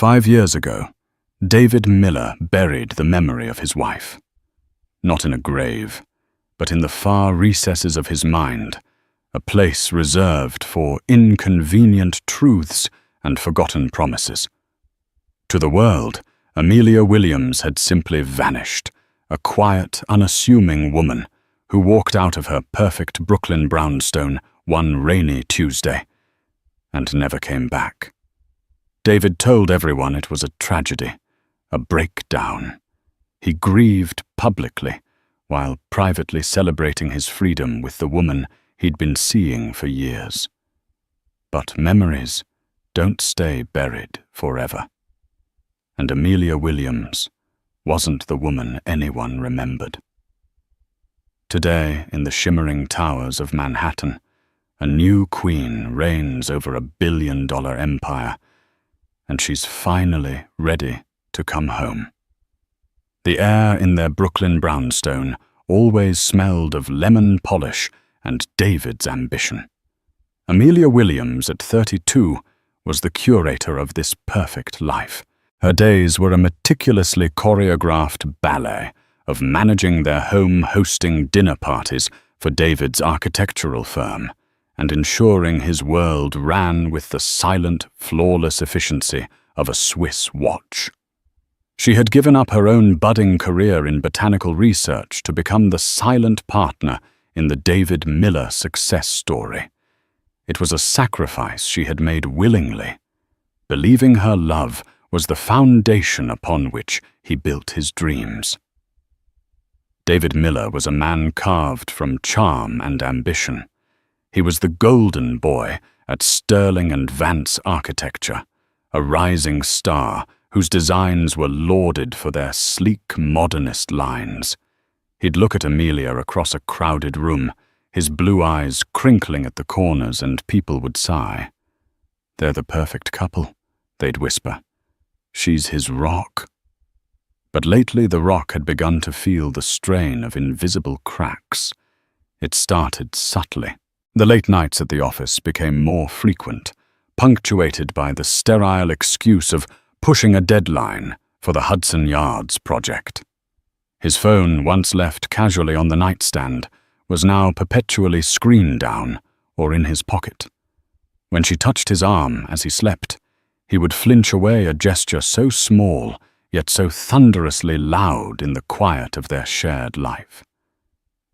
5 years ago, David Miller buried the memory of his wife. Not in a grave, but in the far recesses of his mind, a place reserved for inconvenient truths and forgotten promises. To the world, Amelia Williams had simply vanished, a quiet, unassuming woman who walked out of her perfect Brooklyn brownstone one rainy Tuesday and never came back. David told everyone it was a tragedy, a breakdown. He grieved publicly while privately celebrating his freedom with the woman he'd been seeing for years. But memories don't stay buried forever. And Amelia Williams wasn't the woman anyone remembered. Today, in the shimmering towers of Manhattan, a new queen reigns over a billion-dollar empire, and she's finally ready to come home. The air in their Brooklyn brownstone always smelled of lemon polish and David's ambition. Amelia Williams, at 32, was the curator of this perfect life. Her days were a meticulously choreographed ballet of managing their home hosting dinner parties for David's architectural firm and ensuring his world ran with the silent, flawless efficiency of a Swiss watch. She had given up her own budding career in botanical research to become the silent partner in the David Miller success story. It was a sacrifice she had made willingly. Believing her love was the foundation upon which he built his dreams. David Miller was a man carved from charm and ambition. He was the golden boy at Sterling and Vance Architecture, a rising star whose designs were lauded for their sleek modernist lines. He'd look at Amelia across a crowded room, his blue eyes crinkling at the corners, and people would sigh. "They're the perfect couple," they'd whisper. "She's his rock." But lately the rock had begun to feel the strain of invisible cracks. It started subtly. The late nights at the office became more frequent, punctuated by the sterile excuse of pushing a deadline for the Hudson Yards project. His phone, once left casually on the nightstand, was now perpetually screened down or in his pocket. When she touched his arm as he slept, he would flinch away, a gesture so small yet so thunderously loud in the quiet of their shared life.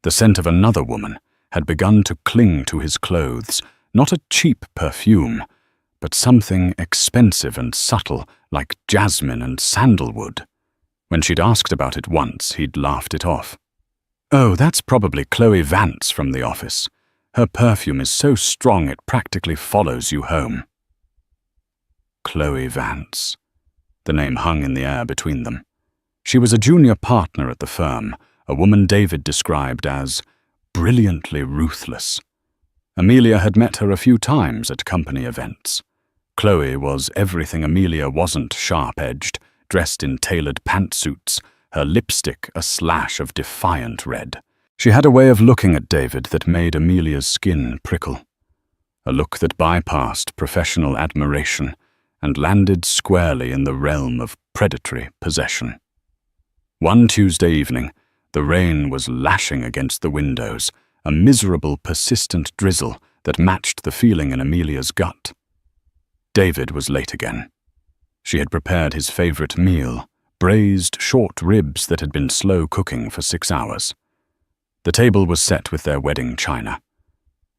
The scent of another woman had begun to cling to his clothes, not a cheap perfume, but something expensive and subtle like jasmine and sandalwood. When she'd asked about it once, he'd laughed it off. "Oh, that's probably Chloe Vance from the office. Her perfume is so strong it practically follows you home." Chloe Vance. The name hung in the air between them. She was a junior partner at the firm, a woman David described as brilliantly ruthless. Amelia had met her a few times at company events. Chloe was everything Amelia wasn't, sharp-edged, dressed in tailored pantsuits, her lipstick a slash of defiant red. She had a way of looking at David that made Amelia's skin prickle. A look that bypassed professional admiration and landed squarely in the realm of predatory possession. One Tuesday evening, the rain was lashing against the windows, a miserable, persistent drizzle that matched the feeling in Amelia's gut. David was late again. She had prepared his favorite meal, braised short ribs that had been slow cooking for 6 hours. The table was set with their wedding china.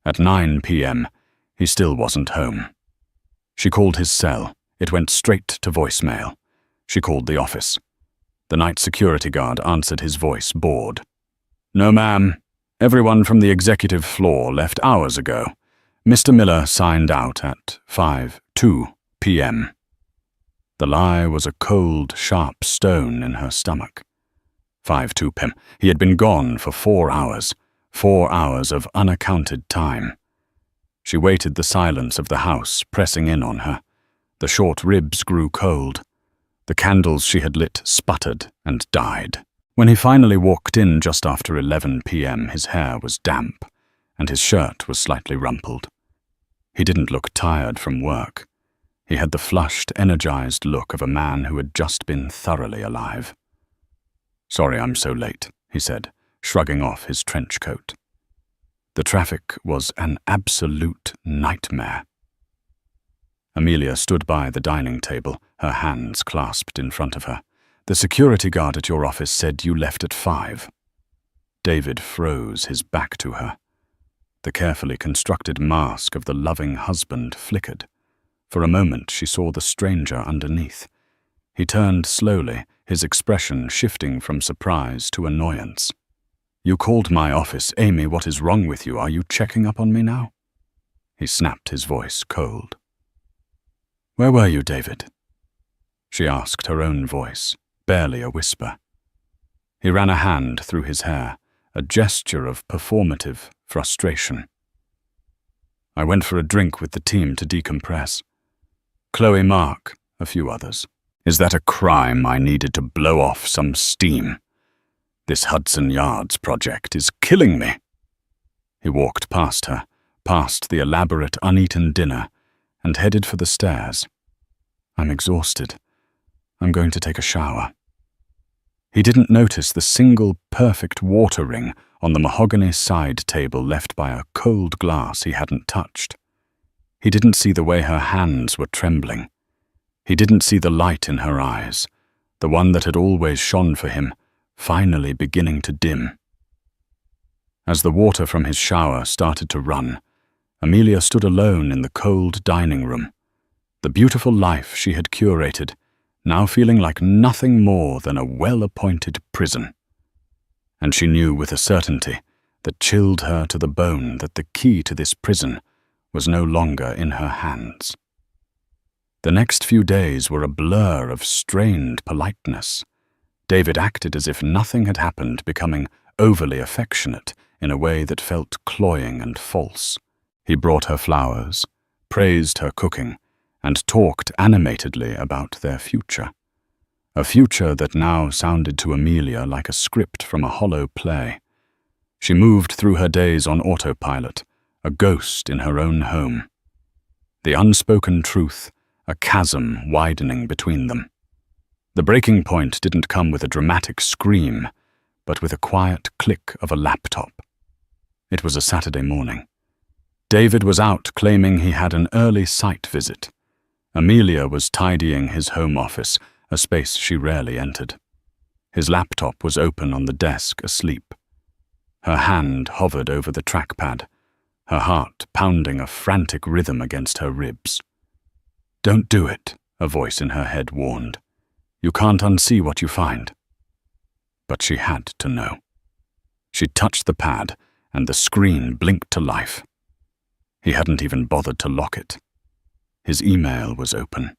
At 9 p.m., he still wasn't home. She called his cell. It went straight to voicemail. She called the office. The night security guard answered his voice, bored. "No, ma'am. Everyone from the executive floor left hours ago. Mr. Miller signed out at 5:02 p.m. The lie was a cold, sharp stone in her stomach. 5:02 p.m. He had been gone for 4 hours. 4 hours of unaccounted time. She waited the silence of the house pressing in on her. The short ribs grew cold. The candles she had lit sputtered and died. When he finally walked in just after 11 p.m., his hair was damp, and his shirt was slightly rumpled. He didn't look tired from work. He had the flushed, energized look of a man who had just been thoroughly alive. "Sorry I'm so late," he said, shrugging off his trench coat. The traffic was an absolute nightmare. Amelia stood by the dining table, her hands clasped in front of her. "The security guard at your office said you left at 5. David froze, his back to her. The carefully constructed mask of the loving husband flickered. For a moment she saw the stranger underneath. He turned slowly, his expression shifting from surprise to annoyance. "You called my office. Amy, what is wrong with you? Are you checking up on me now?" He snapped, his voice cold. "Where were you, David?" She asked, her own voice, barely a whisper. He ran a hand through his hair, a gesture of performative frustration. "I went for a drink with the team to decompress. Chloe, Mark, a few others. Is that a crime? I needed to blow off some steam. This Hudson Yards project is killing me." He walked past her, past the elaborate uneaten dinner, and headed for the stairs. "I'm exhausted. I'm going to take a shower." He didn't notice the single perfect water ring on the mahogany side table left by a cold glass he hadn't touched. He didn't see the way her hands were trembling. He didn't see the light in her eyes, the one that had always shone for him, finally beginning to dim. As the water from his shower started to run, Amelia stood alone in the cold dining room, the beautiful life she had curated, now feeling like nothing more than a well-appointed prison. And she knew with a certainty that chilled her to the bone that the key to this prison was no longer in her hands. The next few days were a blur of strained politeness. David acted as if nothing had happened, becoming overly affectionate in a way that felt cloying and false. He brought her flowers, praised her cooking, and talked animatedly about their future. A future that now sounded to Amelia like a script from a hollow play. She moved through her days on autopilot, a ghost in her own home. The unspoken truth, a chasm widening between them. The breaking point didn't come with a dramatic scream, but with a quiet click of a laptop. It was a Saturday morning. David was out claiming he had an early site visit. Amelia was tidying his home office, a space she rarely entered. His laptop was open on the desk, asleep. Her hand hovered over the trackpad, her heart pounding a frantic rhythm against her ribs. "Don't do it," a voice in her head warned. "You can't unsee what you find." But she had to know. She touched the pad, and the screen blinked to life. He hadn't even bothered to lock it. His email was open.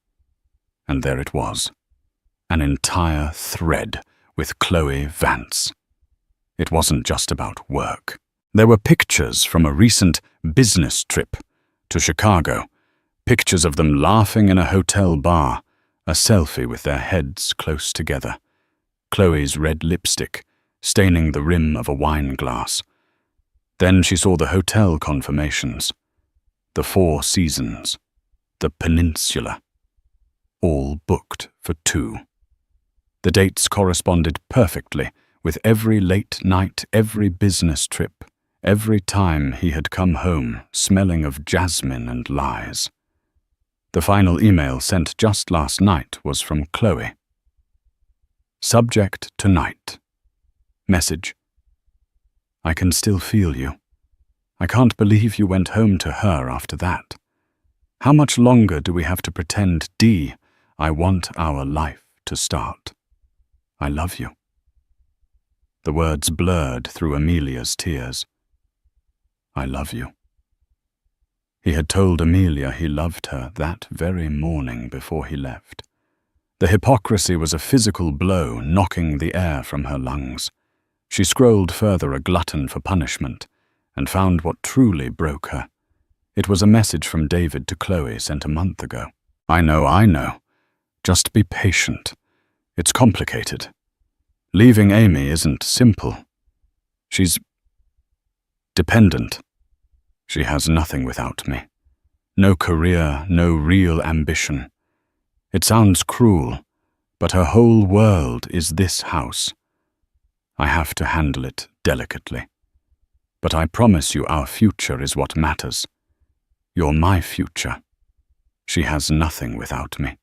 And there it was. An entire thread with Chloe Vance. It wasn't just about work. There were pictures from a recent business trip to Chicago, pictures of them laughing in a hotel bar, a selfie with their heads close together, Chloe's red lipstick staining the rim of a wine glass. Then she saw the hotel confirmations, the Four Seasons, the Peninsula, all booked for 2. The dates corresponded perfectly with every late night, every business trip, every time he had come home smelling of jasmine and lies. The final email sent just last night was from Chloe. Subject tonight. Message. I can still feel you. I can't believe you went home to her after that. How much longer do we have to pretend, D? I want our life to start. I love you. The words blurred through Amelia's tears. I love you. He had told Amelia he loved her that very morning before he left. The hypocrisy was a physical blow, knocking the air from her lungs. She scrolled further, a glutton for punishment, and found what truly broke her. It was a message from David to Chloe sent a month ago. I know. Just be patient. It's complicated. Leaving Amy isn't simple. She's dependent. She has nothing without me. No career, no real ambition. It sounds cruel, but her whole world is this house. I have to handle it delicately. But I promise you our future is what matters. You're my future. She has nothing without me.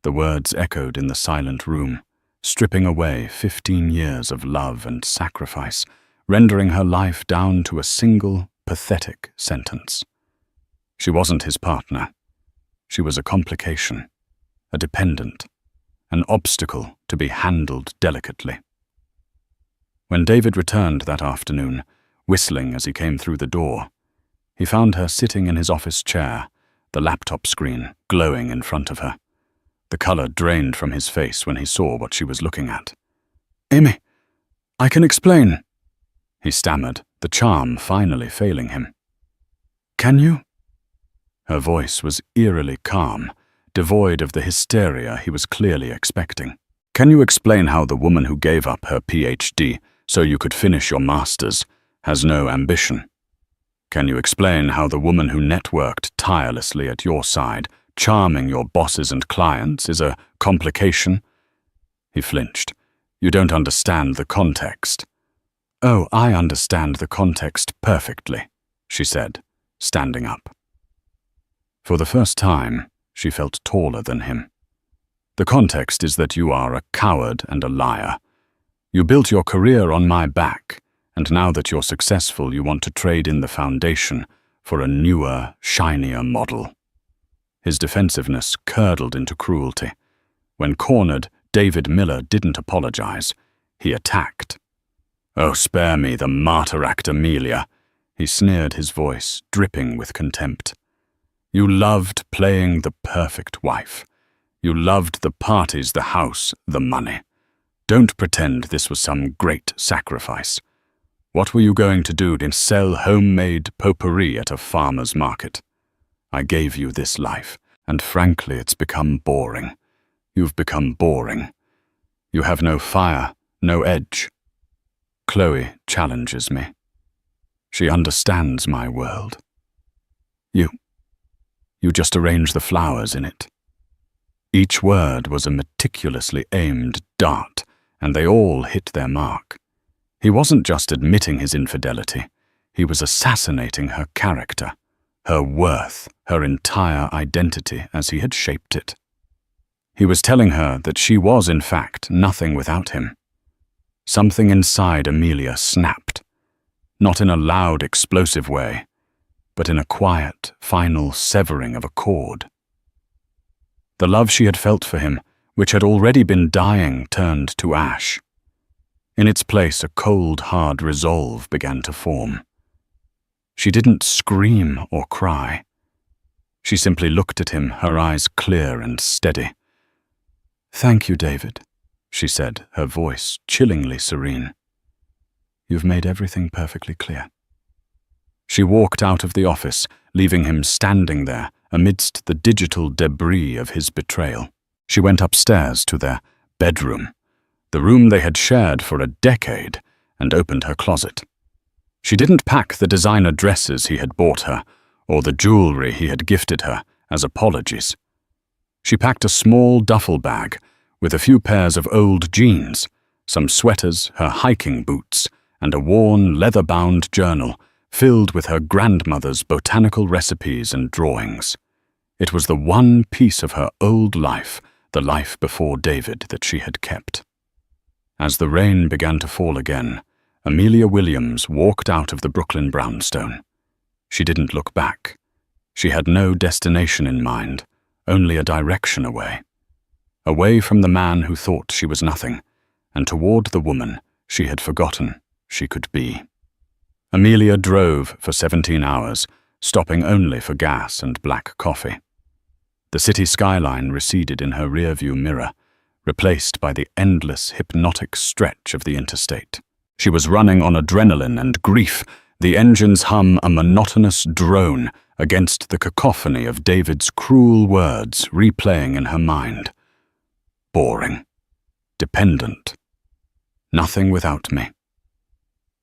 The words echoed in the silent room, stripping away 15 years of love and sacrifice, rendering her life down to a single, pathetic sentence. She wasn't his partner. She was a complication, a dependent, an obstacle to be handled delicately. When David returned that afternoon, whistling as he came through the door, he found her sitting in his office chair, the laptop screen glowing in front of her. The color drained from his face when he saw what she was looking at. "Amy, I can explain," he stammered, the charm finally failing him. "Can you?" Her voice was eerily calm, devoid of the hysteria he was clearly expecting. "Can you explain how the woman who gave up her PhD so you could finish your master's has no ambition? Can you explain how the woman who networked tirelessly at your side, charming your bosses and clients, is a complication?" He flinched. "You don't understand the context." "Oh, I understand the context perfectly," she said, standing up. For the first time, she felt taller than him. "The context is that you are a coward and a liar. You built your career on my back, and now that you're successful, you want to trade in the foundation for a newer, shinier model." His defensiveness curdled into cruelty. When cornered, David Miller didn't apologize. He attacked. "Oh, spare me the martyr act, Amelia," he sneered, his voice dripping with contempt. "You loved playing the perfect wife. You loved the parties, the house, the money. Don't pretend this was some great sacrifice. What were you going to do to sell homemade potpourri at a farmer's market? I gave you this life, and frankly it's become boring. You've become boring. You have no fire, no edge. Chloe challenges me. She understands my world. You just arrange the flowers in it." Each word was a meticulously aimed dart, and they all hit their mark. He wasn't just admitting his infidelity, he was assassinating her character, her worth, her entire identity as he had shaped it. He was telling her that she was in fact nothing without him. Something inside Amelia snapped, not in a loud, explosive way, but in a quiet, final severing of a cord. The love she had felt for him, which had already been dying, turned to ash. In its place, a cold, hard resolve began to form. She didn't scream or cry. She simply looked at him, her eyes clear and steady. "Thank you, David," she said, her voice chillingly serene. "You've made everything perfectly clear." She walked out of the office, leaving him standing there amidst the digital debris of his betrayal. She went upstairs to their bedroom, the room they had shared for a decade, and opened her closet. She didn't pack the designer dresses he had bought her, or the jewelry he had gifted her, as apologies. She packed a small duffel bag with a few pairs of old jeans, some sweaters, her hiking boots, and a worn, leather-bound journal filled with her grandmother's botanical recipes and drawings. It was the one piece of her old life, the life before David, that she had kept. As the rain began to fall again, Amelia Williams walked out of the Brooklyn brownstone. She didn't look back. She had no destination in mind, only a direction away. Away from the man who thought she was nothing, and toward the woman she had forgotten she could be. Amelia drove for 17 hours, stopping only for gas and black coffee. The city skyline receded in her rearview mirror, replaced by the endless, hypnotic stretch of the interstate. She was running on adrenaline and grief, the engines hum a monotonous drone against the cacophony of David's cruel words replaying in her mind. Boring. Dependent. Nothing without me.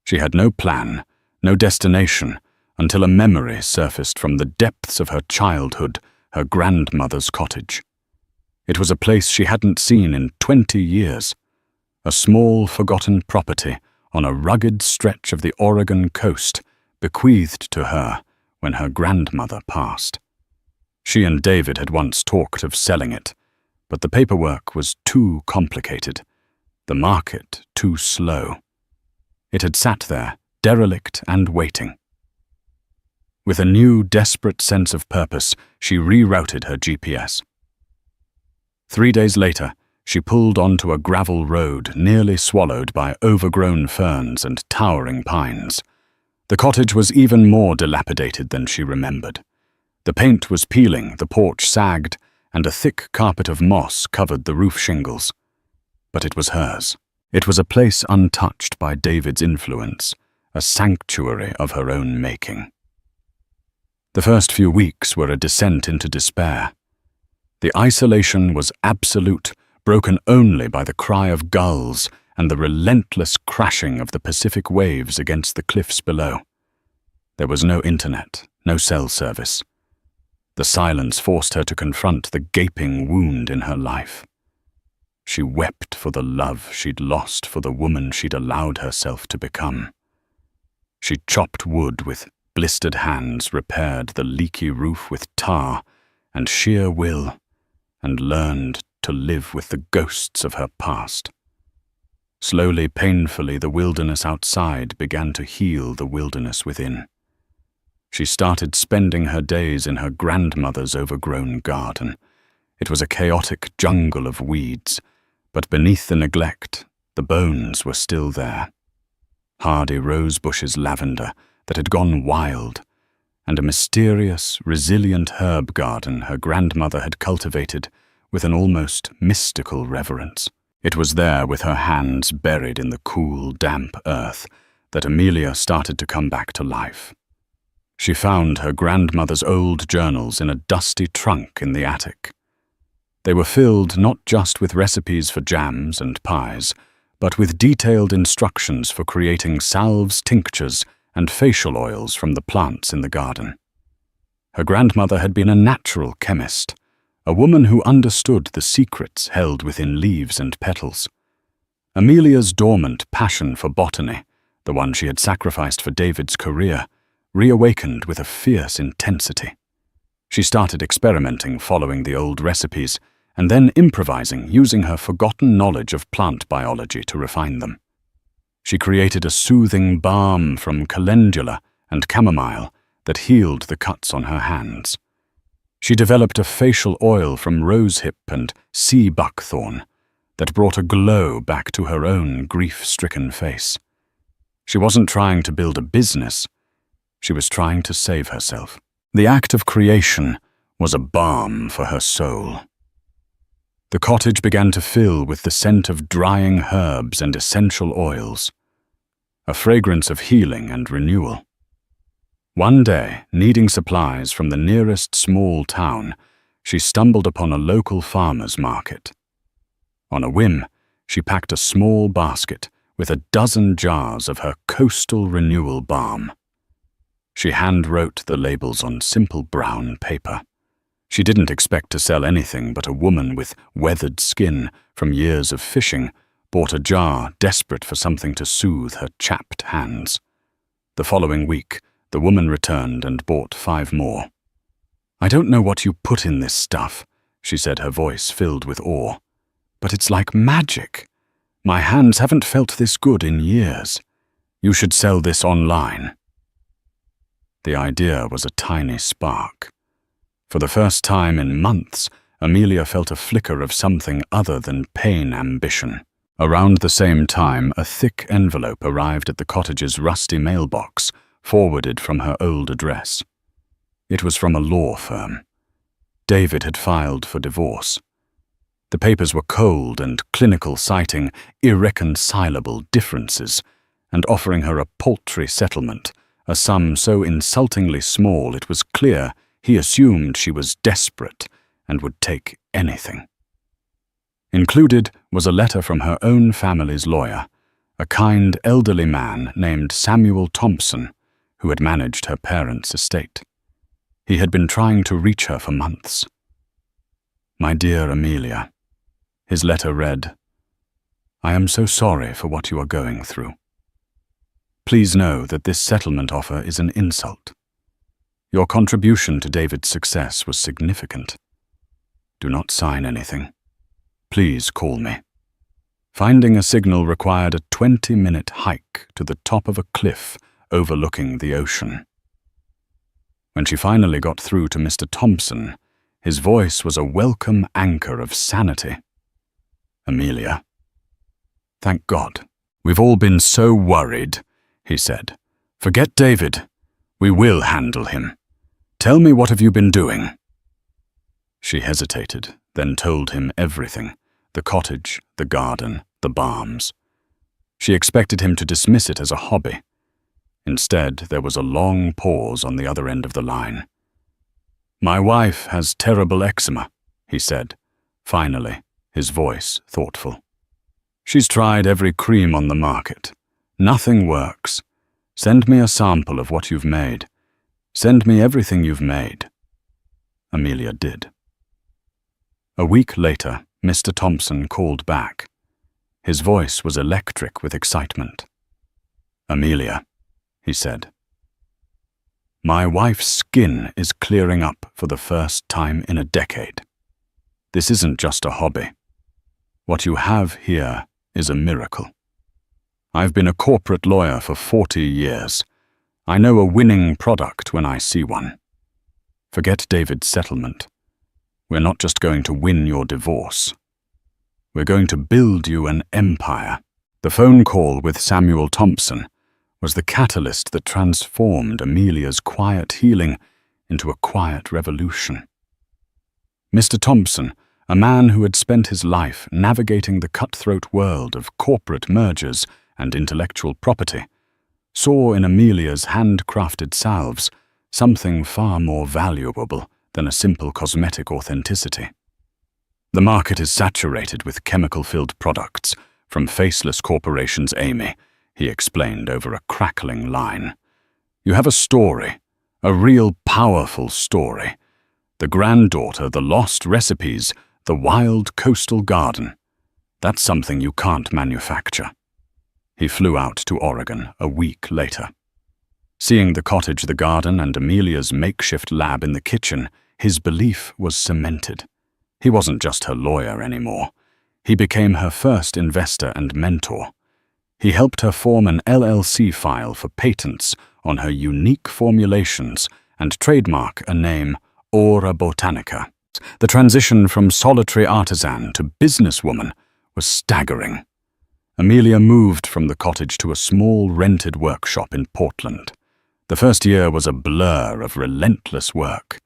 She had no plan, no destination, until a memory surfaced from the depths of her childhood, her grandmother's cottage. It was a place she hadn't seen in 20 years, a small, forgotten property on a rugged stretch of the Oregon coast, bequeathed to her when her grandmother passed. She and David had once talked of selling it, but the paperwork was too complicated, the market too slow. It had sat there, derelict and waiting. With a new, desperate sense of purpose, she rerouted her GPS. 3 days later, she pulled onto a gravel road nearly swallowed by overgrown ferns and towering pines. The cottage was even more dilapidated than she remembered. The paint was peeling, the porch sagged, and a thick carpet of moss covered the roof shingles. But it was hers. It was a place untouched by David's influence, a sanctuary of her own making. The first few weeks were a descent into despair. The isolation was absolute, broken only by the cry of gulls and the relentless crashing of the Pacific waves against the cliffs below. There was no internet, no cell service. The silence forced her to confront the gaping wound in her life. She wept for the love she'd lost for the woman she'd allowed herself to become. She chopped wood with blistered hands, repaired the leaky roof with tar and sheer will, and learned to live with the ghosts of her past. Slowly, painfully, the wilderness outside began to heal the wilderness within. She started spending her days in her grandmother's overgrown garden. It was a chaotic jungle of weeds, but beneath the neglect, the bones were still there. Hardy rose bushes, lavender that had gone wild, and a mysterious, resilient herb garden her grandmother had cultivated with an almost mystical reverence. It was there, with her hands buried in the cool, damp earth, that Amelia started to come back to life. She found her grandmother's old journals in a dusty trunk in the attic. They were filled not just with recipes for jams and pies, but with detailed instructions for creating salves, tinctures, and facial oils from the plants in the garden. Her grandmother had been a natural chemist, a woman who understood the secrets held within leaves and petals. Amelia's dormant passion for botany, the one she had sacrificed for David's career, reawakened with a fierce intensity. She started experimenting, following the old recipes, and then improvising, using her forgotten knowledge of plant biology to refine them. She created a soothing balm from calendula and chamomile that healed the cuts on her hands. She developed a facial oil from rosehip and sea buckthorn that brought a glow back to her own grief-stricken face. She wasn't trying to build a business. She was trying to save herself. The act of creation was a balm for her soul. The cottage began to fill with the scent of drying herbs and essential oils, a fragrance of healing and renewal. One day, needing supplies from the nearest small town, she stumbled upon a local farmer's market. On a whim, she packed a small basket with a dozen jars of her coastal renewal balm. She hand-wrote the labels on simple brown paper. She didn't expect to sell anything, but a woman with weathered skin from years of fishing bought a jar, desperate for something to soothe her chapped hands. The following week, the woman returned and bought 5 more. "I don't know what you put in this stuff," she said, her voice filled with awe, "but it's like magic. My hands haven't felt this good in years. You should sell this online." The idea was a tiny spark. For the first time in months, Amelia felt a flicker of something other than pain ambition. Around the same time, a thick envelope arrived at the cottage's rusty mailbox, forwarded from her old address. It was from a law firm. David had filed for divorce. The papers were cold and clinical, citing irreconcilable differences and offering her a paltry settlement, a sum so insultingly small it was clear he assumed she was desperate and would take anything. Included was a letter from her own family's lawyer, a kind elderly man named Samuel Thompson, who had managed her parents' estate. He had been trying to reach her for months. "My dear Amelia," his letter read, "I am so sorry for what you are going through. Please know that this settlement offer is an insult. Your contribution to David's success was significant. Do not sign anything. Please call me." Finding a signal required a 20-minute hike to the top of a cliff overlooking the ocean. When she finally got through to Mr. Thompson, his voice was a welcome anchor of sanity. "Amelia." "Thank God. We've all been so worried," he said. "Forget David. We will handle him. Tell me, what have you been doing?" She hesitated, then told him everything: the cottage, the garden, the barns. She expected him to dismiss it as a hobby. Instead, there was a long pause on the other end of the line. "My wife has terrible eczema," he said, finally, his voice thoughtful. "She's tried every cream on the market. Nothing works. Send me a sample of what you've made. Send me everything you've made." Amelia did. A week later, Mr. Thompson called back. His voice was electric with excitement. "Amelia," he said, "my wife's skin is clearing up for the first time in a decade. This isn't just a hobby. What you have here is a miracle. I've been a corporate lawyer for 40 years. I know a winning product when I see one. Forget David's settlement. We're not just going to win your divorce. We're going to build you an empire." The phone call with Samuel Thompson was the catalyst that transformed Amelia's quiet healing into a quiet revolution. Mr. Thompson, a man who had spent his life navigating the cutthroat world of corporate mergers and intellectual property, saw in Amelia's handcrafted salves something far more valuable than a simple cosmetic authenticity. "The market is saturated with chemical-filled products from faceless corporations, Amy," he explained over a crackling line. "You have a story, a real powerful story. The granddaughter, the lost recipes, the wild coastal garden. That's something you can't manufacture." He flew out to Oregon a week later. Seeing the cottage, the garden, and Amelia's makeshift lab in the kitchen, his belief was cemented. He wasn't just her lawyer anymore. He became her first investor and mentor. He helped her form an LLC file for patents on her unique formulations and trademark a name, Aura Botanica. The transition from solitary artisan to businesswoman was staggering. Amelia moved from the cottage to a small rented workshop in Portland. The first year was a blur of relentless work.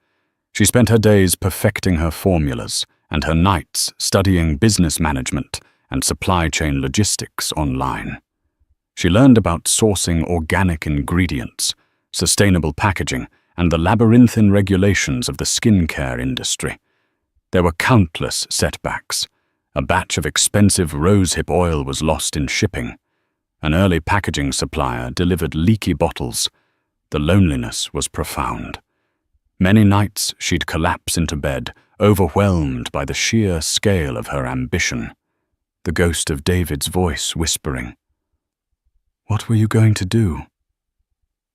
She spent her days perfecting her formulas and her nights studying business management and supply chain logistics online. She learned about sourcing organic ingredients, sustainable packaging, and the labyrinthine regulations of the skincare industry. There were countless setbacks. A batch of expensive rosehip oil was lost in shipping. An early packaging supplier delivered leaky bottles. The loneliness was profound. Many nights she'd collapse into bed, overwhelmed by the sheer scale of her ambition. The ghost of David's voice whispering, "What were you going to do?"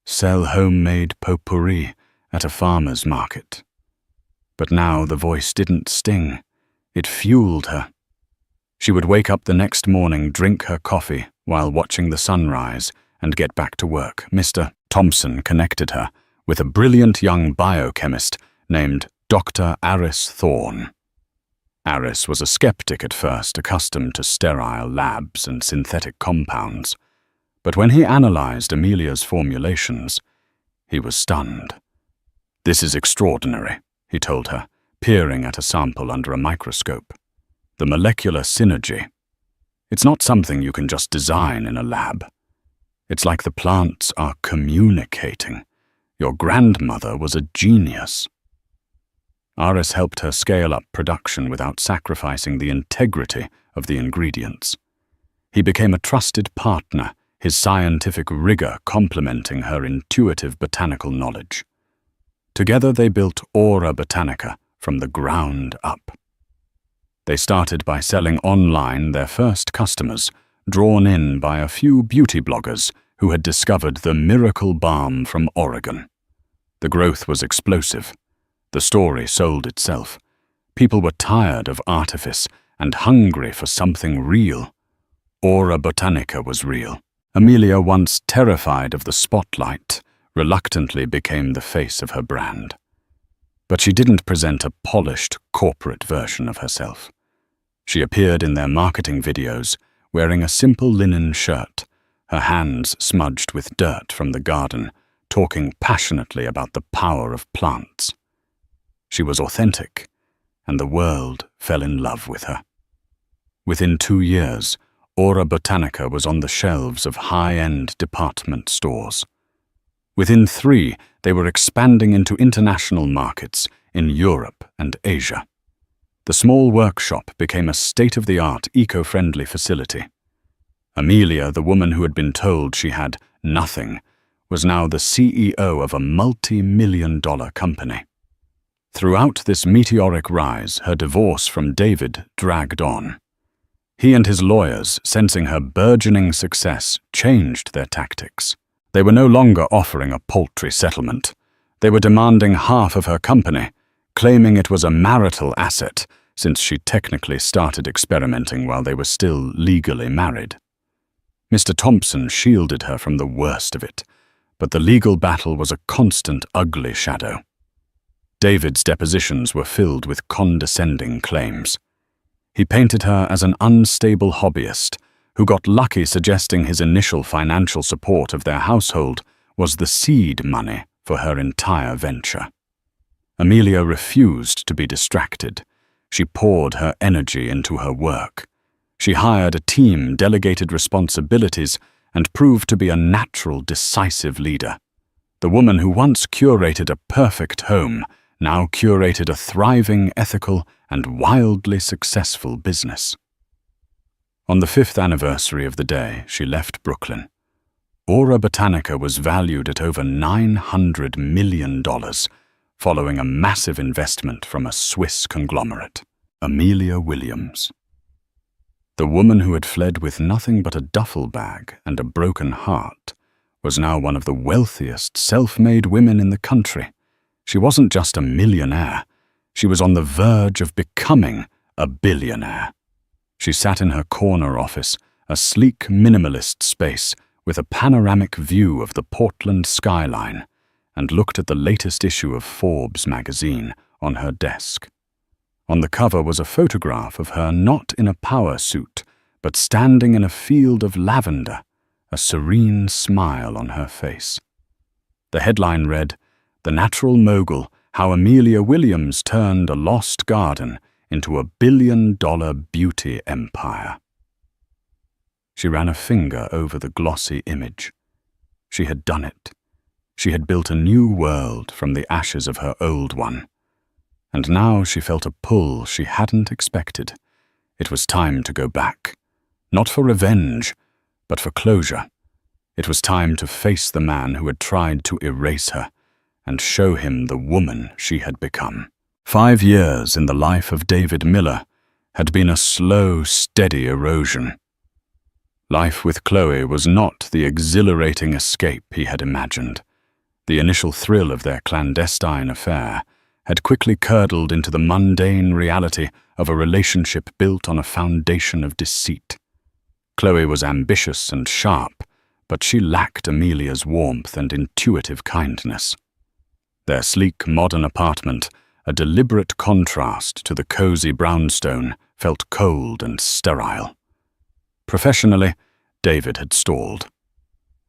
"Sell homemade potpourri at a farmer's market." But now the voice didn't sting. It fueled her. She would wake up the next morning, drink her coffee while watching the sunrise, and get back to work. Mr. Thompson connected her with a brilliant young biochemist named Dr. Aris Thorne. Aris was a skeptic at first, accustomed to sterile labs and synthetic compounds. But when he analyzed Amelia's formulations, he was stunned. "This is extraordinary," he told her, peering at a sample under a microscope. "The molecular synergy. It's not something you can just design in a lab. It's like the plants are communicating. Your grandmother was a genius." Aris helped her scale up production without sacrificing the integrity of the ingredients. He became a trusted partner his scientific rigor complementing her intuitive botanical knowledge. Together they built Aura Botanica from the ground up. They started by selling online their first customers, drawn in by a few beauty bloggers who had discovered the miracle balm from Oregon. The growth was explosive. The story sold itself. People were tired of artifice and hungry for something real. Aura Botanica was real. Amelia, once terrified of the spotlight, reluctantly became the face of her brand. But she didn't present a polished corporate version of herself. She appeared in their marketing videos wearing a simple linen shirt, her hands smudged with dirt from the garden, talking passionately about the power of plants. She was authentic, and the world fell in love with her. Within 2 years, Aura Botanica was on the shelves of high-end department stores. Within 3, they were expanding into international markets in Europe and Asia. The small workshop became a state-of-the-art eco-friendly facility. Amelia, the woman who had been told she had nothing, was now the CEO of a multi-million-dollar company. Throughout this meteoric rise, her divorce from David dragged on. He and his lawyers, sensing her burgeoning success, changed their tactics. They were no longer offering a paltry settlement. They were demanding half of her company, claiming it was a marital asset since she technically started experimenting while they were still legally married. Mr. Thompson shielded her from the worst of it, but the legal battle was a constant ugly shadow. David's depositions were filled with condescending claims. He painted her as an unstable hobbyist who got lucky, suggesting his initial financial support of their household was the seed money for her entire venture. Amelia refused to be distracted. She poured her energy into her work. She hired a team, delegated responsibilities, and proved to be a natural, decisive leader. The woman who once curated a perfect home now curated a thriving, ethical, and wildly successful business. On the 5th anniversary of the day, she left Brooklyn. Aura Botanica was valued at over $900 million, following a massive investment from a Swiss conglomerate, Amelia Williams. The woman who had fled with nothing but a duffel bag and a broken heart was now one of the wealthiest self-made women in the country. She wasn't just a millionaire. She was on the verge of becoming a billionaire. She sat in her corner office, a sleek minimalist space with a panoramic view of the Portland skyline, and looked at the latest issue of Forbes magazine on her desk. On the cover was a photograph of her not in a power suit, but standing in a field of lavender, a serene smile on her face. The headline read, "The Natural Mogul, How Amelia Williams Turned a Lost Garden into a billion-dollar beauty empire." She ran a finger over the glossy image. She had done it. She had built a new world from the ashes of her old one. And now she felt a pull she hadn't expected. It was time to go back. Not for revenge, but for closure. It was time to face the man who had tried to erase her and show him the woman she had become. 5 years in the life of David Miller had been a slow, steady erosion. Life with Chloe was not the exhilarating escape he had imagined. The initial thrill of their clandestine affair had quickly curdled into the mundane reality of a relationship built on a foundation of deceit. Chloe was ambitious and sharp, but she lacked Amelia's warmth and intuitive kindness. Their sleek, modern apartment, a deliberate contrast to the cozy brownstone, felt cold and sterile. Professionally, David had stalled.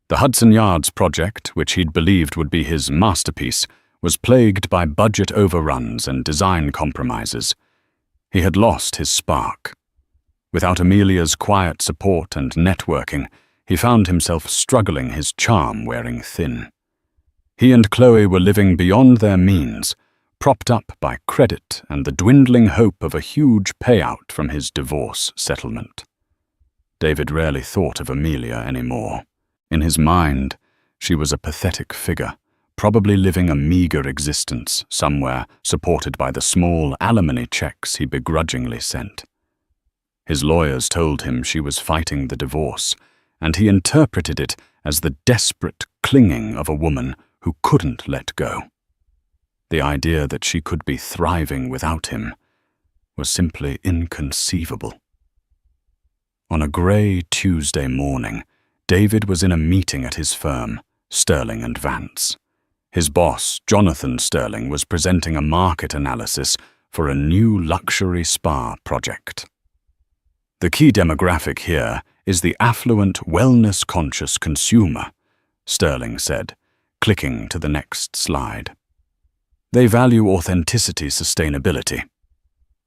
The Hudson Yards project, which he'd believed would be his masterpiece, was plagued by budget overruns and design compromises. He had lost his spark. Without Amelia's quiet support and networking, he found himself struggling, his charm wearing thin. He and Chloe were living beyond their means, propped up by credit and the dwindling hope of a huge payout from his divorce settlement. David rarely thought of Amelia anymore. In his mind, she was a pathetic figure, probably living a meager existence somewhere supported by the small alimony checks he begrudgingly sent. His lawyers told him she was fighting the divorce, and he interpreted it as the desperate clinging of a woman who couldn't let go. The idea that she could be thriving without him was simply inconceivable. On a grey Tuesday morning, David was in a meeting at his firm, Sterling and Vance. His boss, Jonathan Sterling, was presenting a market analysis for a new luxury spa project. The key demographic here is the affluent, wellness-conscious consumer, Sterling said, clicking to the next slide. They value authenticity, sustainability.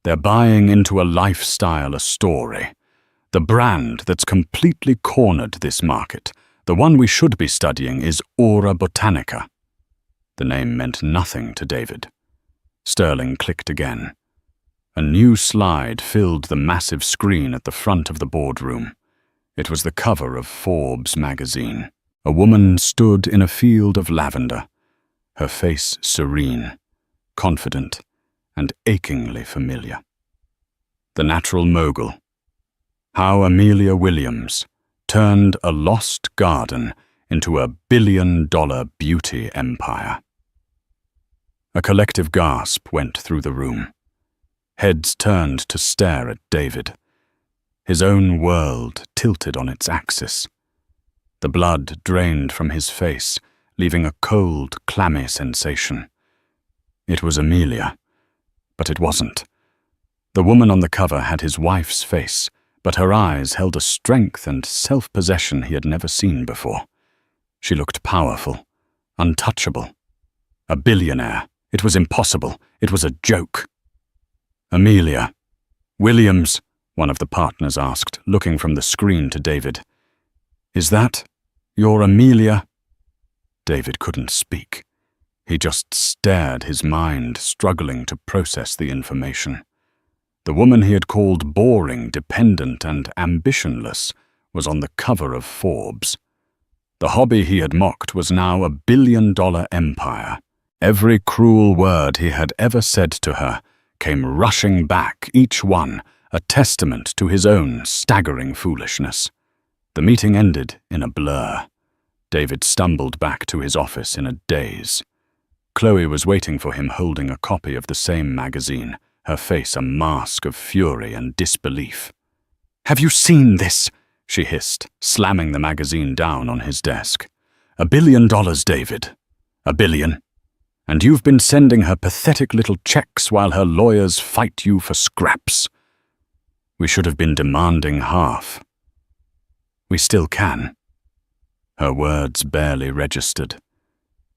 They're buying into a lifestyle, a story. The brand that's completely cornered this market, the one we should be studying, is Aura Botanica. The name meant nothing to David. Sterling clicked again. A new slide filled the massive screen at the front of the boardroom. It was the cover of Forbes magazine. A woman stood in a field of lavender, her face serene, confident, and achingly familiar. The natural mogul. How Amelia Williams turned a lost garden into a billion-dollar beauty empire. A collective gasp went through the room. Heads turned to stare at David. His own world tilted on its axis. The blood drained from his face, leaving a cold, clammy sensation. It was Amelia, but it wasn't. The woman on the cover had his wife's face, but her eyes held a strength and self-possession he had never seen before. She looked powerful, untouchable. A billionaire. It was impossible. It was a joke. Amelia. Williams, one of the partners asked, looking from the screen to David. Is that your Amelia? David couldn't speak. He just stared, his mind struggling to process the information. The woman he had called boring, dependent, and ambitionless was on the cover of Forbes. The hobby he had mocked was now a billion-dollar empire. Every cruel word he had ever said to her came rushing back, each one a testament to his own staggering foolishness. The meeting ended in a blur. David stumbled back to his office in a daze. Chloe was waiting for him, holding a copy of the same magazine, her face a mask of fury and disbelief. "Have you seen this?" she hissed, slamming the magazine down on his desk. $1 billion, David. $1 billion. And you've been sending her pathetic little checks while her lawyers fight you for scraps. We should have been demanding half. We still can. Her words barely registered.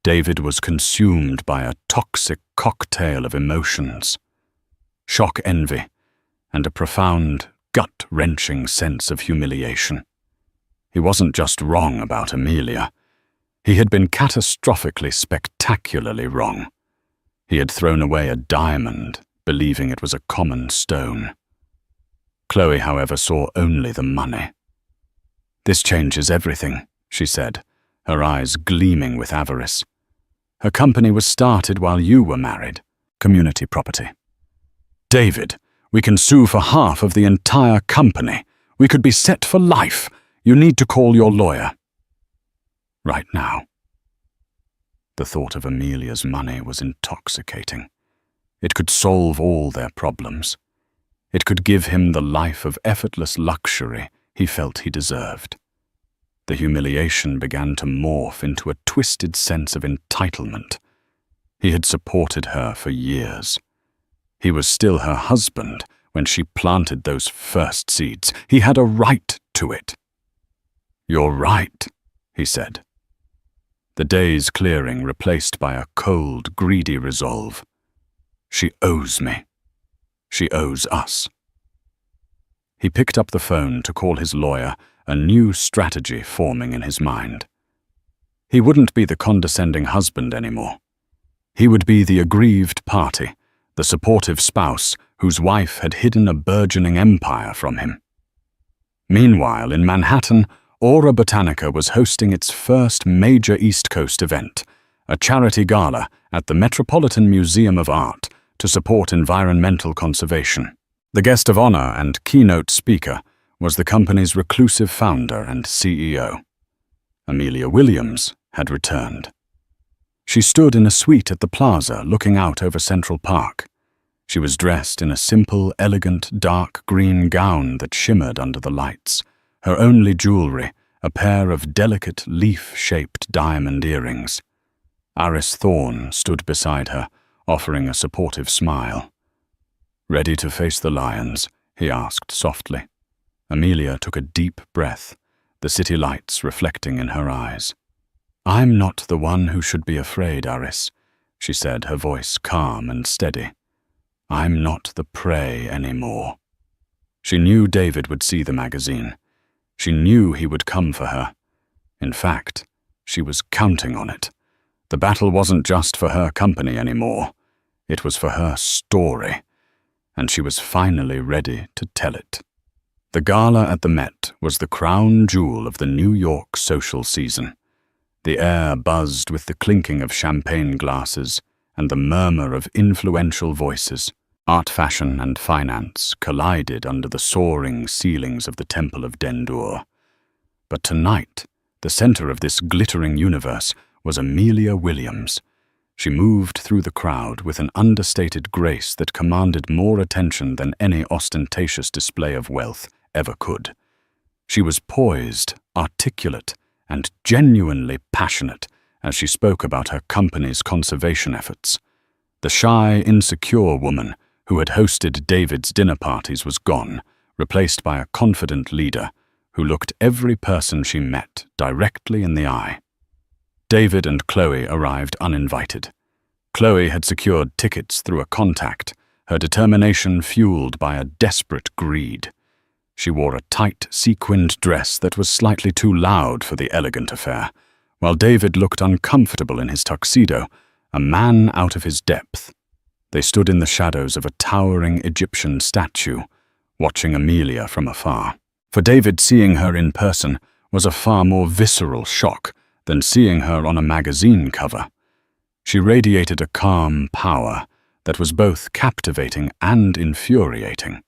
David was consumed by a toxic cocktail of emotions. Shock, envy, and a profound, gut-wrenching sense of humiliation. He wasn't just wrong about Amelia. He had been catastrophically, spectacularly wrong. He had thrown away a diamond, believing it was a common stone. Chloe, however, saw only the money. "This changes everything," she said, her eyes gleaming with avarice. "Her company was started while you were married. Community property. David, we can sue for half of the entire company. We could be set for life. You need to call your lawyer." Right now. The thought of Amelia's money was intoxicating. It could solve all their problems. It could give him the life of effortless luxury he felt he deserved. The humiliation began to morph into a twisted sense of entitlement. He had supported her for years. He was still her husband when she planted those first seeds. He had a right to it. "You're right," he said. The daze clearing, replaced by a cold, greedy resolve. She owes me. She owes us. He picked up the phone to call his lawyer, a new strategy forming in his mind. He wouldn't be the condescending husband anymore. He would be the aggrieved party, the supportive spouse whose wife had hidden a burgeoning empire from him. Meanwhile, in Manhattan, Aura Botanica was hosting its first major East Coast event, a charity gala at the Metropolitan Museum of Art to support environmental conservation. The guest of honor and keynote speaker was the company's reclusive founder and CEO. Amelia Williams had returned. She stood in a suite at the plaza looking out over Central Park. She was dressed in a simple, elegant, dark green gown that shimmered under the lights. Her only jewelry, a pair of delicate, leaf-shaped diamond earrings. Aris Thorne stood beside her, offering a supportive smile. "Ready to face the lions?" he asked softly. Amelia took a deep breath, the city lights reflecting in her eyes. "I'm not the one who should be afraid, Aris," she said, her voice calm and steady. "I'm not the prey anymore." She knew David would see the magazine. She knew he would come for her. In fact, she was counting on it. The battle wasn't just for her company anymore. It was for her story, and she was finally ready to tell it. The gala at the Met was the crown jewel of the New York social season. The air buzzed with the clinking of champagne glasses and the murmur of influential voices. Art, fashion, and finance collided under the soaring ceilings of the Temple of Dendur. But tonight, the center of this glittering universe was Amelia Williams. She moved through the crowd with an understated grace that commanded more attention than any ostentatious display of wealth ever could. She was poised, articulate, and genuinely passionate as she spoke about her company's conservation efforts. The shy, insecure woman who had hosted David's dinner parties was gone, replaced by a confident leader who looked every person she met directly in the eye. David and Chloe arrived uninvited. Chloe had secured tickets through a contact, her determination fueled by a desperate greed. She wore a tight, sequined dress that was slightly too loud for the elegant affair, while David looked uncomfortable in his tuxedo, a man out of his depth. They stood in the shadows of a towering Egyptian statue, watching Amelia from afar. For David, seeing her in person was a far more visceral shock than seeing her on a magazine cover. She radiated a calm power that was both captivating and infuriating.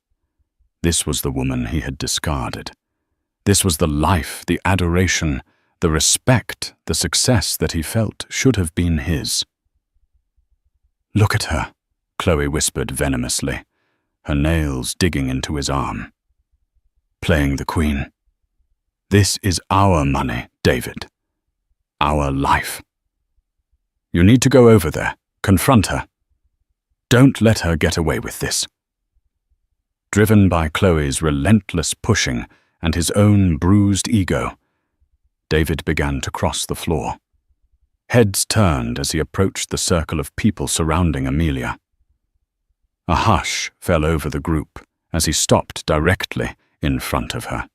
This was the woman he had discarded. This was the life, the adoration, the respect, the success that he felt should have been his. "Look at her," Chloe whispered venomously, her nails digging into his arm. "Playing the queen. This is our money, David. Our life. You need to go over there, confront her. Don't let her get away with this." Driven by Chloe's relentless pushing and his own bruised ego, David began to cross the floor. Heads turned as he approached the circle of people surrounding Amelia. A hush fell over the group as he stopped directly in front of her.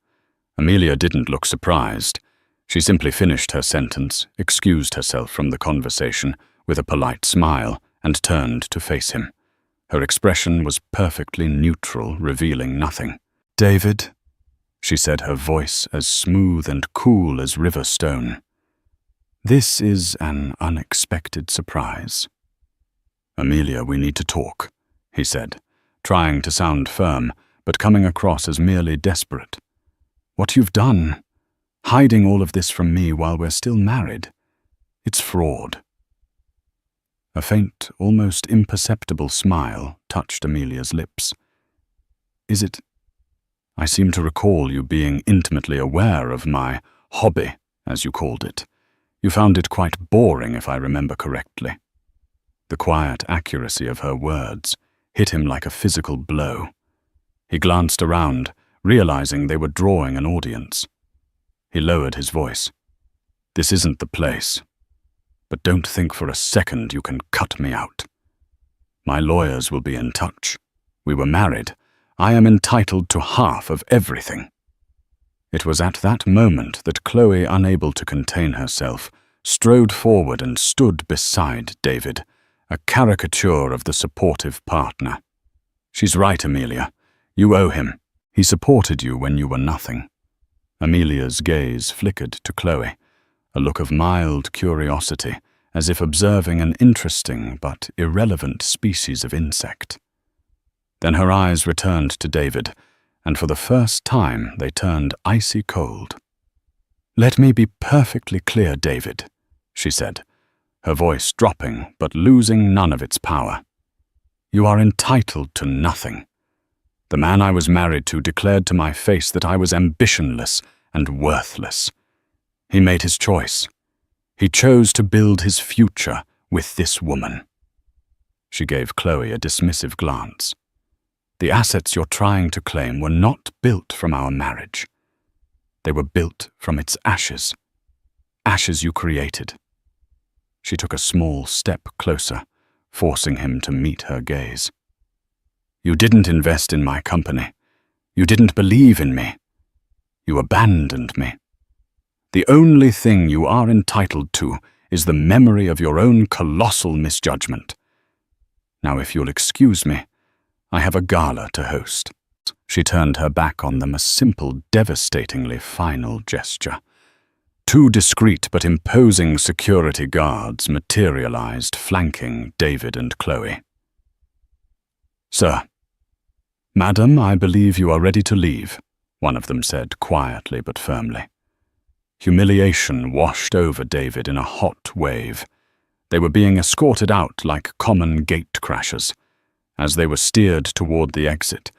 Amelia didn't look surprised. She simply finished her sentence, excused herself from the conversation with a polite smile, and turned to face him. Her expression was perfectly neutral, revealing nothing. "David," she said, her voice as smooth and cool as river stone. "This is an unexpected surprise." "Amelia, we need to talk," he said, trying to sound firm, but coming across as merely desperate. "What you've done, hiding all of this from me while we're still married, it's fraud." A faint, almost imperceptible smile touched Amelia's lips. "Is it? I seem to recall you being intimately aware of my hobby, as you called it. You found it quite boring, if I remember correctly." The quiet accuracy of her words hit him like a physical blow. He glanced around, realizing they were drawing an audience. He lowered his voice. "This isn't the place. But don't think for a second you can cut me out. My lawyers will be in touch. We were married. I am entitled to half of everything." It was at that moment that Chloe, unable to contain herself, strode forward and stood beside David, a caricature of the supportive partner. "She's right, Amelia. You owe him. He supported you when you were nothing. Amelia's gaze flickered to Chloe, a look of mild curiosity, as if observing an interesting but irrelevant species of insect. Then her eyes returned to David, and for the first time they turned icy cold. "Let me be perfectly clear, David," she said, her voice dropping but losing none of its power. "You are entitled to nothing. The man I was married to declared to my face that I was ambitionless and worthless. He made his choice. He chose to build his future with this woman." She gave Chloe a dismissive glance. "The assets you're trying to claim were not built from our marriage. They were built from its ashes. Ashes you created." She took a small step closer, forcing him to meet her gaze. "You didn't invest in my company. You didn't believe in me. You abandoned me. The only thing you are entitled to is the memory of your own colossal misjudgment. Now, if you'll excuse me, I have a gala to host." She turned her back on them, a simple, devastatingly final gesture. Two discreet but imposing security guards materialized, flanking David and Chloe. "Sir." "Madam, I believe you are ready to leave," one of them said quietly but firmly. Humiliation washed over David in a hot wave. They were being escorted out like common gate crashers. As they were steered toward the exit,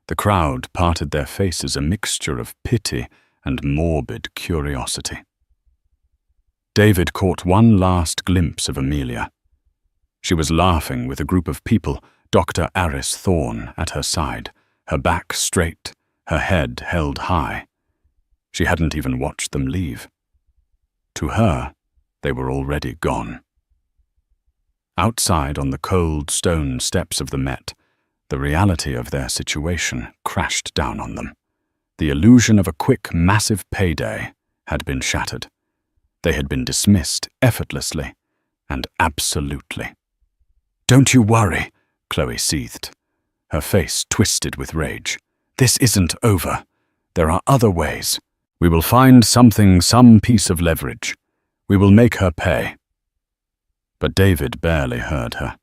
the crowd parted their faces, a mixture of pity and morbid curiosity. David caught one last glimpse of Amelia. She was laughing with a group of people, Dr. Aris Thorne at her side, her back straight, her head held high. She hadn't even watched them leave. To her, they were already gone. Outside on the cold stone steps of the Met, the reality of their situation crashed down on them. The illusion of a quick, massive payday had been shattered. They had been dismissed effortlessly and absolutely. "Don't you worry," Chloe seethed, her face twisted with rage. "This isn't over. There are other ways. We will find something, some piece of leverage. We will make her pay." But David barely heard her.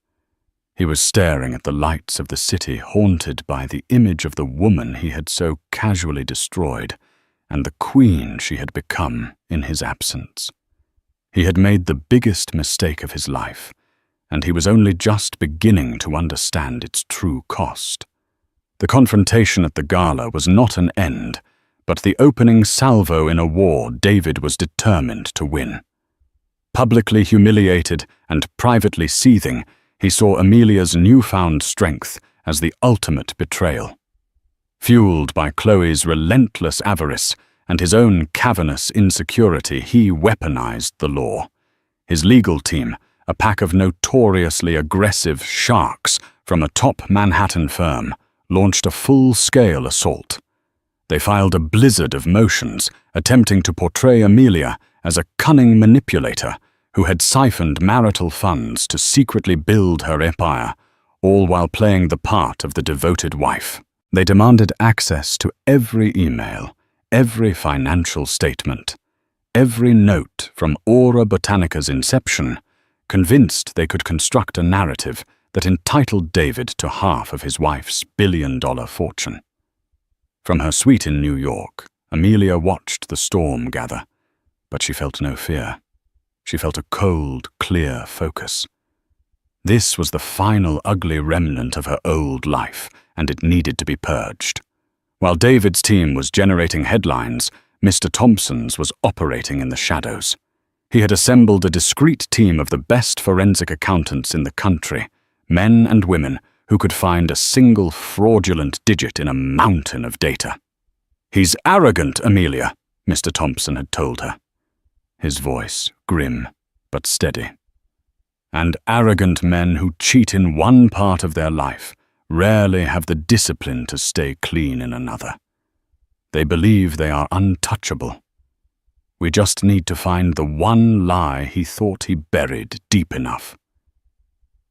He was staring at the lights of the city, haunted by the image of the woman he had so casually destroyed, and the queen she had become in his absence. He had made the biggest mistake of his life, and he was only just beginning to understand its true cost. The confrontation at the gala was not an end, but the opening salvo in a war David was determined to win. Publicly humiliated and privately seething, he saw Amelia's newfound strength as the ultimate betrayal. Fueled by Chloe's relentless avarice and his own cavernous insecurity, he weaponized the law. His legal team, a pack of notoriously aggressive sharks from a top Manhattan firm, launched a full-scale assault. They filed a blizzard of motions, attempting to portray Amelia as a cunning manipulator who had siphoned marital funds to secretly build her empire, all while playing the part of the devoted wife. They demanded access to every email, every financial statement, every note from Aura Botaниca's inception, convinced they could construct a narrative that entitled David to half of his wife's billion-dollar fortune. From her suite in New York, Amelia watched the storm gather, but she felt no fear. She felt a cold, clear focus. This was the final ugly remnant of her old life, and it needed to be purged. While David's team was generating headlines, Mr. Thompson's was operating in the shadows. He had assembled a discreet team of the best forensic accountants in the country, men and women who could find a single fraudulent digit in a mountain of data. "He's arrogant, Amelia," Mr. Thompson had told her. His voice grim but steady. "And arrogant men who cheat in one part of their life rarely have the discipline to stay clean in another. They believe they are untouchable. We just need to find the one lie he thought he buried deep enough."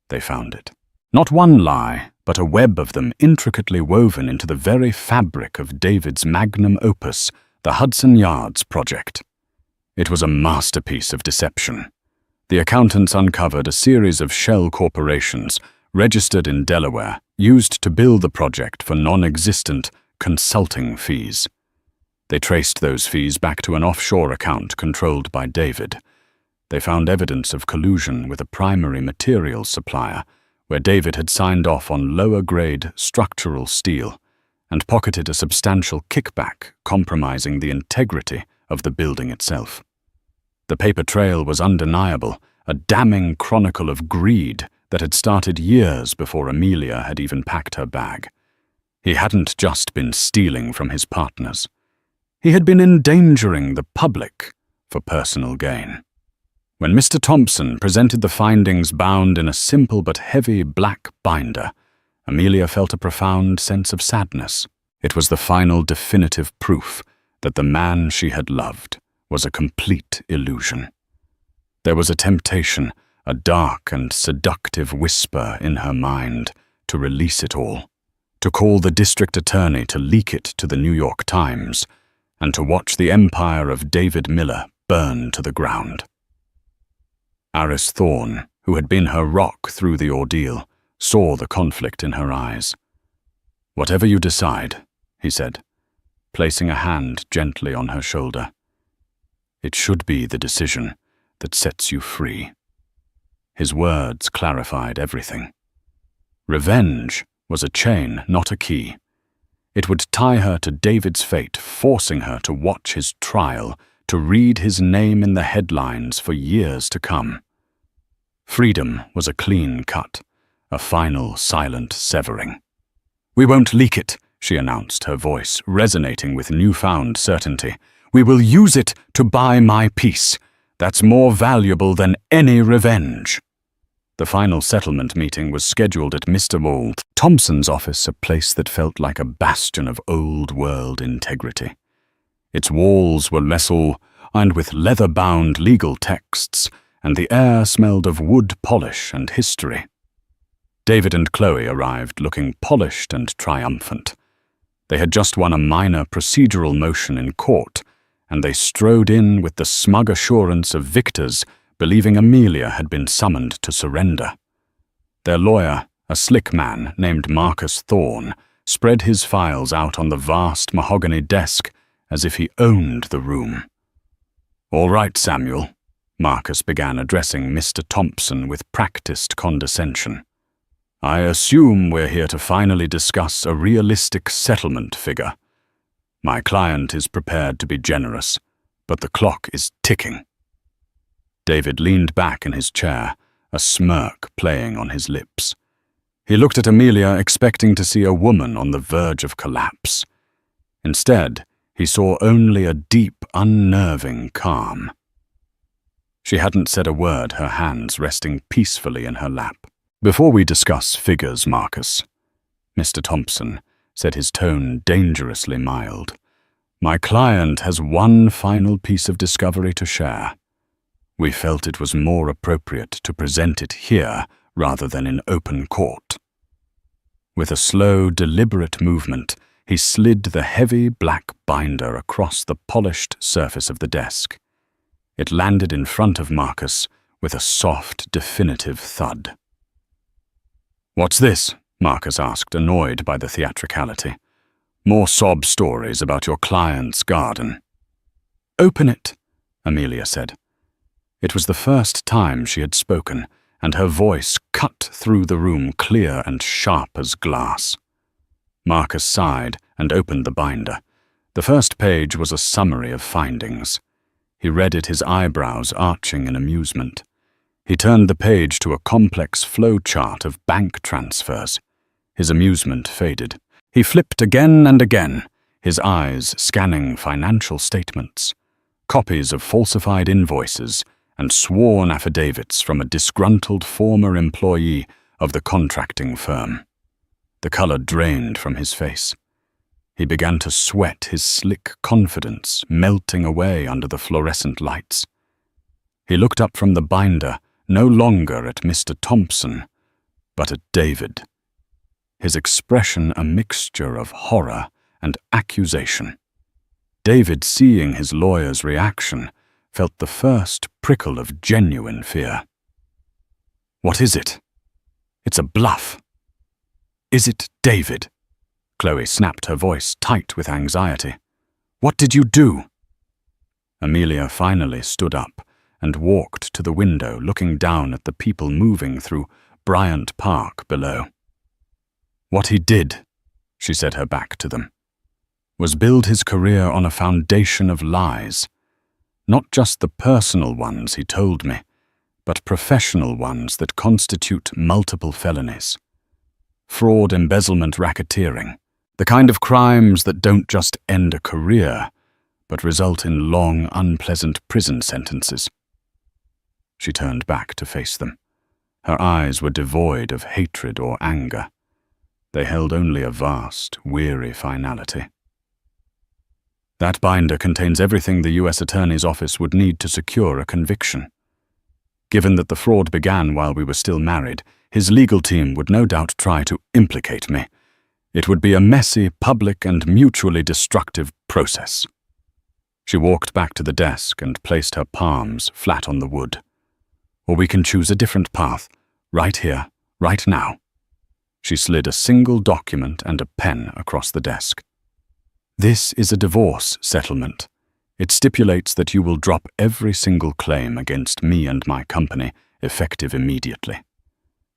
They found it. Not one lie, but a web of them intricately woven into the very fabric of David's magnum opus, the Hudson Yards project. It was a masterpiece of deception. The accountants uncovered a series of shell corporations registered in Delaware used to bill the project for non-existent consulting fees. They traced those fees back to an offshore account controlled by David. They found evidence of collusion with a primary materials supplier, where David had signed off on lower-grade structural steel and pocketed a substantial kickback, compromising the integrity of the building itself. The paper trail was undeniable, a damning chronicle of greed that had started years before Amelia had even packed her bag. He hadn't just been stealing from his partners. He had been endangering the public for personal gain. When Mr. Thompson presented the findings bound in a simple but heavy black binder, Amelia felt a profound sense of sadness. It was the final definitive proof that the man she had loved was a complete illusion. There was a temptation, a dark and seductive whisper in her mind to release it all, to call the district attorney to leak it to the New York Times, and to watch the empire of David Miller burn to the ground. Aris Thorne, who had been her rock through the ordeal, saw the conflict in her eyes. "Whatever you decide," he said, placing a hand gently on her shoulder, "it should be the decision that sets you free." His words clarified everything. Revenge was a chain, not a key. It would tie her to David's fate, forcing her to watch his trial, to read his name in the headlines for years to come. Freedom was a clean cut, a final silent severing. "We won't leak it," she announced, her voice resonating with newfound certainty. "We will use it to buy my peace. That's more valuable than any revenge." The final settlement meeting was scheduled at Mr. Walt Thompson's office, a place that felt like a bastion of old-world integrity. Its walls were lined with leather-bound legal texts, and the air smelled of wood polish and history. David and Chloe arrived looking polished and triumphant. They had just won a minor procedural motion in court, and they strode in with the smug assurance of victors, believing Amelia had been summoned to surrender. Their lawyer, a slick man named Marcus Thorne, spread his files out on the vast mahogany desk as if he owned the room. "All right, Samuel," Marcus began, addressing Mr. Thompson with practiced condescension. "I assume we're here to finally discuss a realistic settlement figure. My client is prepared to be generous, but the clock is ticking." David leaned back in his chair, a smirk playing on his lips. He looked at Amelia, expecting to see a woman on the verge of collapse. Instead, he saw only a deep, unnerving calm. She hadn't said a word, her hands resting peacefully in her lap. "Before we discuss figures, Marcus," Mr. Thompson said, his tone dangerously mild, "my client has one final piece of discovery to share. We felt it was more appropriate to present it here rather than in open court." With a slow, deliberate movement, he slid the heavy black binder across the polished surface of the desk. It landed in front of Marcus with a soft, definitive thud. "What's this?" Marcus asked, annoyed by the theatricality. "More sob stories about your client's garden." "Open it," Amelia said. It was the first time she had spoken, and her voice cut through the room clear and sharp as glass. Marcus sighed and opened the binder. The first page was a summary of findings. He read it, his eyebrows arching in amusement. He turned the page to a complex flow chart of bank transfers. His amusement faded. He flipped again and again, his eyes scanning financial statements, copies of falsified invoices, and sworn affidavits from a disgruntled former employee of the contracting firm. The color drained from his face. He began to sweat, his slick confidence melting away under the fluorescent lights. He looked up from the binder, no longer at Mr. Thompson, but at David, his expression a mixture of horror and accusation. David, seeing his lawyer's reaction, felt the first prickle of genuine fear. "What is it? It's a bluff." "Is it David?" Chloe snapped, her voice tight with anxiety. "What did you do?" Amelia finally stood up and walked to the window, looking down at the people moving through Bryant Park below. "What he did," she said, her back to them, "was build his career on a foundation of lies. Not just the personal ones, he told me, but professional ones that constitute multiple felonies. Fraud, embezzlement, racketeering. The kind of crimes that don't just end a career, but result in long, unpleasant prison sentences." She turned back to face them. Her eyes were devoid of hatred or anger. They held only a vast, weary finality. "That binder contains everything the U.S. Attorney's Office would need to secure a conviction. Given that the fraud began while we were still married, his legal team would no doubt try to implicate me. It would be a messy, public, and mutually destructive process." She walked back to the desk and placed her palms flat on the wood. "Or we can choose a different path, right here, right now." She slid a single document and a pen across the desk. "This is a divorce settlement. It stipulates that you will drop every single claim against me and my company, effective immediately.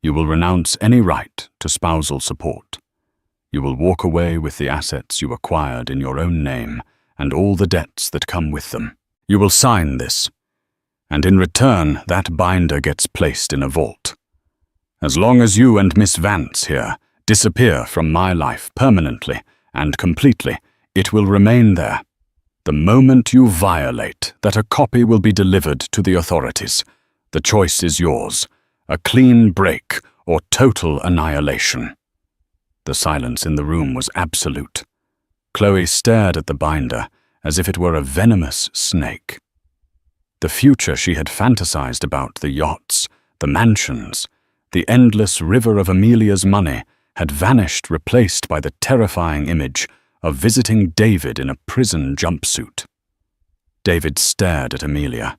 You will renounce any right to spousal support. You will walk away with the assets you acquired in your own name and all the debts that come with them. You will sign this, and in return, that binder gets placed in a vault. As long as you and Miss Vance here disappear from my life permanently and completely, it will remain there. The moment you violate that, a copy will be delivered to the authorities. The choice is yours, a clean break or total annihilation." The silence in the room was absolute. Chloe stared at the binder as if it were a venomous snake. The future she had fantasized about, the yachts, the mansions, the endless river of Amelia's money, had vanished, replaced by the terrifying image of visiting David in a prison jumpsuit. David stared at Amelia,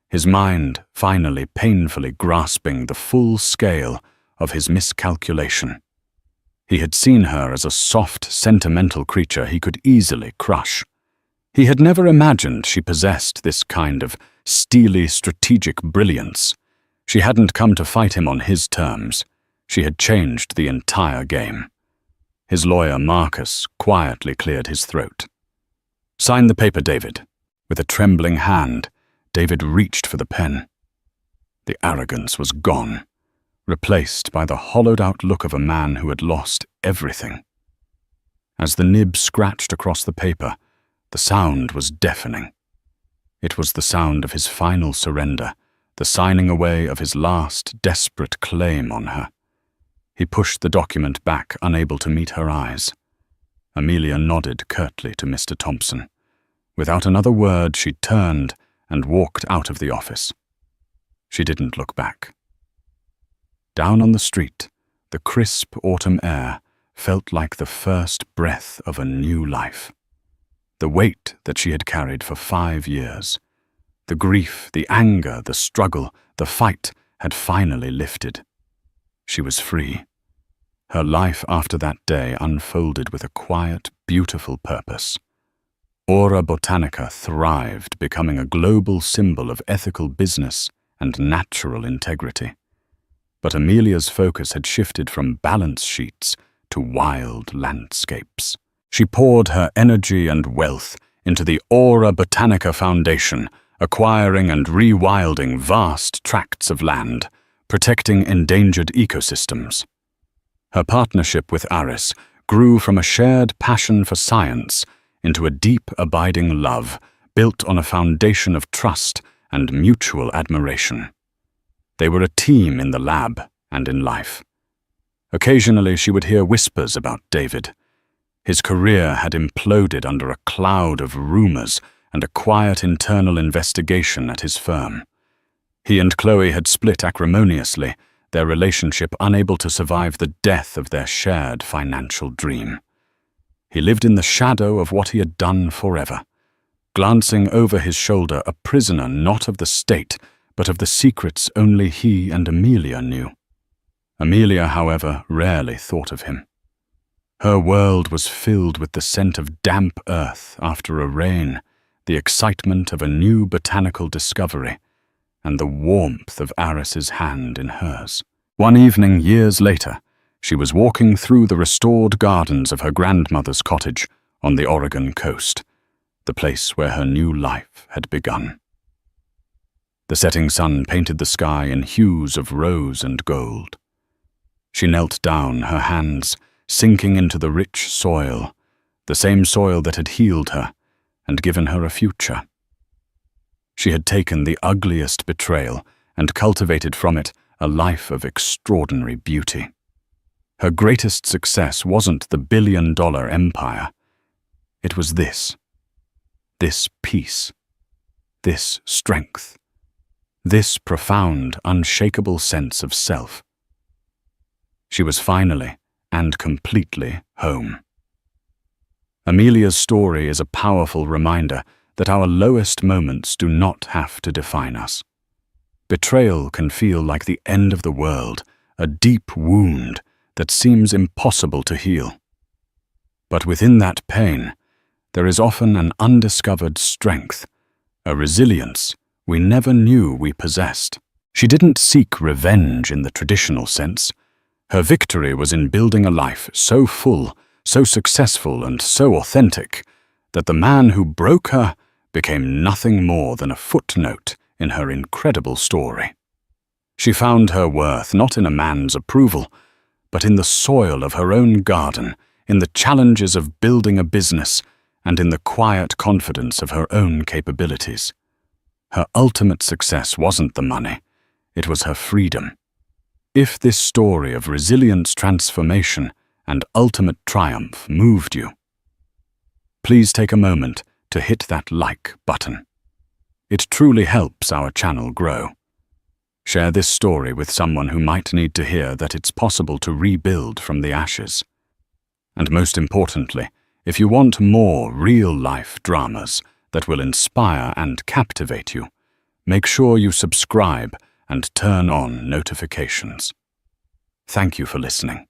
his mind finally painfully grasping the full scale of his miscalculation. He had seen her as a soft, sentimental creature he could easily crush. He had never imagined she possessed this kind of steely, strategic brilliance. She hadn't come to fight him on his terms. She had changed the entire game. His lawyer, Marcus, quietly cleared his throat. "Sign the paper, David." With a trembling hand, David reached for the pen. The arrogance was gone, replaced by the hollowed-out look of a man who had lost everything. As the nib scratched across the paper, the sound was deafening. It was the sound of his final surrender, the signing away of his last desperate claim on her. He pushed the document back, unable to meet her eyes. Amelia nodded curtly to Mr. Thompson. Without another word, she turned and walked out of the office. She didn't look back. Down on the street, the crisp autumn air felt like the first breath of a new life. The weight that she had carried for 5 years, the grief, the anger, the struggle, the fight had finally lifted. She was free. Her life after that day unfolded with a quiet, beautiful purpose. Aura Botanica thrived, becoming a global symbol of ethical business and natural integrity. But Amelia's focus had shifted from balance sheets to wild landscapes. She poured her energy and wealth into the Aura Botanica Foundation, acquiring and rewilding vast tracts of land, protecting endangered ecosystems. Her partnership with Aris grew from a shared passion for science into a deep, abiding love built on a foundation of trust and mutual admiration. They were a team in the lab and in life. Occasionally she would hear whispers about David. His career had imploded under a cloud of rumors and a quiet internal investigation at his firm. He and Chloe had split acrimoniously, their relationship unable to survive the death of their shared financial dream. He lived in the shadow of what he had done forever, glancing over his shoulder, a prisoner not of the state, but of the secrets only he and Amelia knew. Amelia, however, rarely thought of him. Her world was filled with the scent of damp earth after a rain, the excitement of a new botanical discovery, and the warmth of Aris's hand in hers. One evening, years later, she was walking through the restored gardens of her grandmother's cottage on the Oregon coast, the place where her new life had begun. The setting sun painted the sky in hues of rose and gold. She knelt down, her hands sinking into the rich soil, the same soil that had healed her and given her a future. She had taken the ugliest betrayal and cultivated from it a life of extraordinary beauty. Her greatest success wasn't the billion-dollar empire. It was this peace, this strength, this profound, unshakable sense of self. She was finally and completely home. Amelia's story is a powerful reminder that our lowest moments do not have to define us. Betrayal can feel like the end of the world, a deep wound that seems impossible to heal. But within that pain, there is often an undiscovered strength, a resilience we never knew we possessed. She didn't seek revenge in the traditional sense. Her victory was in building a life so full, so successful, and so authentic that the man who broke her became nothing more than a footnote in her incredible story. She found her worth not in a man's approval, but in the soil of her own garden, in the challenges of building a business, and in the quiet confidence of her own capabilities. Her ultimate success wasn't the money, it was her freedom. If this story of resilience, transformation, and ultimate triumph moved you, please take a moment to hit that like button. It truly helps our channel grow. Share this story with someone who might need to hear that it's possible to rebuild from the ashes. And most importantly, if you want more real-life dramas that will inspire and captivate you, make sure you subscribe and turn on notifications. Thank you for listening.